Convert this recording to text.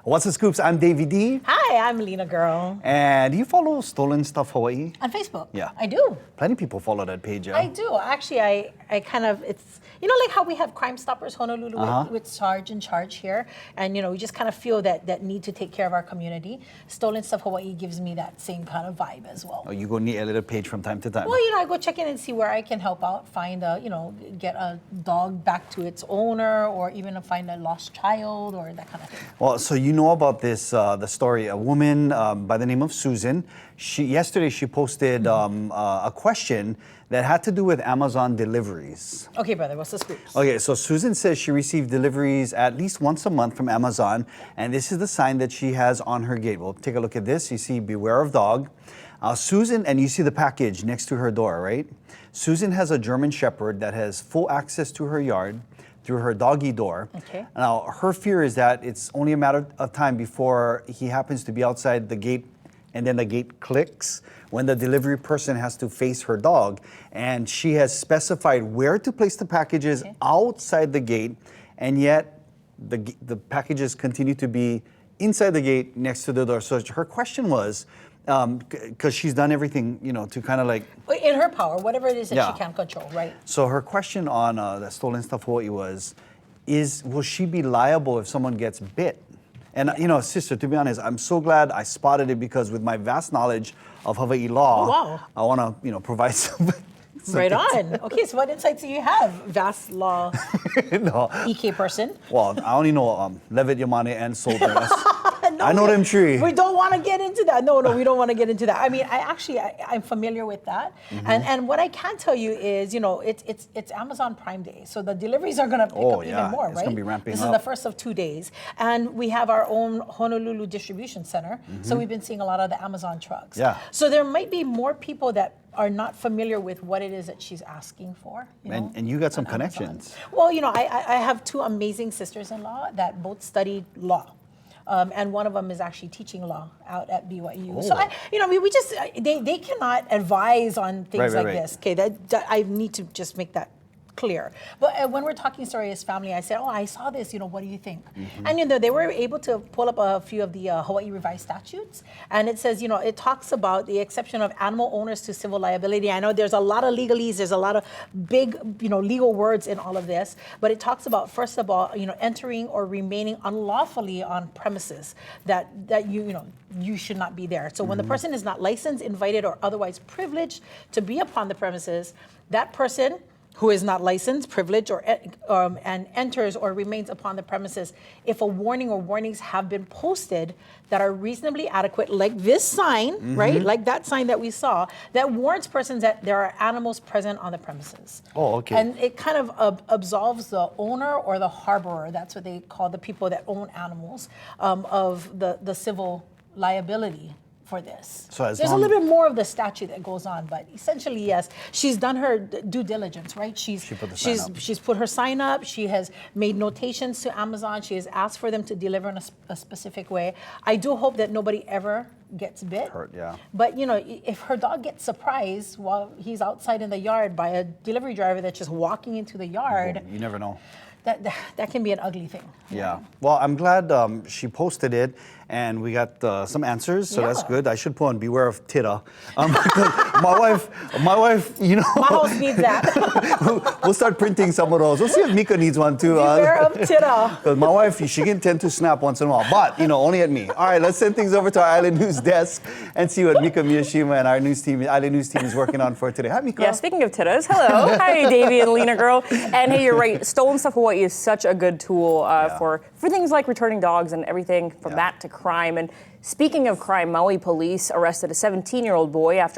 What's the scoops? I'm Davey D. Hi, I'm Lena Girl. And do you follow Stolen Stuff Hawaii? On Facebook? Yeah. I do. Plenty of people follow that page, yeah? I do. Actually, I kind of, it's, like how we have Crime Stoppers Honolulu with Sarge in charge here. And, we just kind of feel that need to take care of our community. Stolen Stuff Hawaii gives me that same kind of vibe as well. Oh, you go near a little page from time to time? Well, I go check in and see where I can help out, find get a dog back to its owner, or even find a lost child or that kind of thing. Well, so you know about this, the story, a woman by the name of Susan. Yesterday she posted a question that had to do with Amazon deliveries. Okay, brother, what's the scoop? Okay, so Susan says she received deliveries at least once a month from Amazon, and this is the sign that she has on her gate. Well, take a look at this. You see, beware of dog. Susan, and you see the package next to her door, right? Susan has a German Shepherd that has full access to her yard through her doggy door. Okay. Now, her fear is that it's only a matter of time before he happens to be outside the gate and then the gate clicks when the delivery person has to face her dog. And she has specified where to place the packages outside the gate, and yet the packages continue to be inside the gate next to the door. So her question was, because she's done everything, to kind of like... In her power, whatever it is that she can't control, right? So her question on the Stolen Stuff Hawaii was, will she be liable if someone gets bit? And, sister, to be honest, I'm so glad I spotted it, because with my vast knowledge of Hawaii law, I want to, provide some... Right on. Okay, so what insights do you have, vast law EK person? Well, I only know Levitt, Yamane, and Soldier. I know them three. We don't want to get into that. No, we don't want to get into that. I mean, I'm familiar with that. And what I can tell you is, it's Amazon Prime Day. So the deliveries are going to pick up even more, right? It's going to be ramping up. This is the first of 2 days. And we have our own Honolulu distribution center. So we've been seeing a lot of the Amazon trucks. Yeah. So there might be more people that are not familiar with what it is that she's asking for. And you got some connections. Well, I have 2 amazing sisters-in-law that both studied law. And one of them is actually teaching law out at BYU. So they cannot advise on things like this. Okay, that I need to just make that clear. But when we're talking story as family, I said, I saw this, what do you think? And they were able to pull up a few of the Hawaii revised statutes, and it says, it talks about the exception of animal owners to civil liability. I know there's a lot of legalese, there's a lot of big, legal words in all of this, but it talks about, first of all, entering or remaining unlawfully on premises that you should not be there. So when the person is not licensed, invited, or otherwise privileged to be upon the premises, that person who is not licensed, privileged, and enters or remains upon the premises, if a warning or warnings have been posted that are reasonably adequate, like this sign, right? Like that sign that we saw, that warns persons that there are animals present on the premises. Oh, okay. And it kind of absolves the owner or the harborer, that's what they call the people that own animals, of the civil liability for this. So there's a little bit more of the statute that goes on, but essentially, yes, she's done her due diligence, right? She's put her sign up. She has made notations to Amazon. She has asked for them to deliver in a specific way. I do hope that nobody ever gets bit. Hurt, yeah. But if her dog gets surprised while he's outside in the yard by a delivery driver that's just walking into the yard, you never know. That can be an ugly thing. Yeah. Well, I'm glad she posted it, and we got some answers, so that's good. I should put on beware of Tita. My wife, My house needs that. we'll start printing some of those. We'll see if Mika needs one too. Beware of Tita. Because my wife, she can tend to snap once in a while, but only at me. All right, let's send things over to our Island News desk and see what Mika Miyashima and our Island News team is working on for today. Hi, Mika. Yeah, speaking of Titas, hello. Hi, Davey and Lena Girl. And hey, you're right. Stolen Stuff Hawaii is such a good tool for things like returning dogs and everything from that to crime. And speaking of crime, Maui police arrested a 17-year-old boy after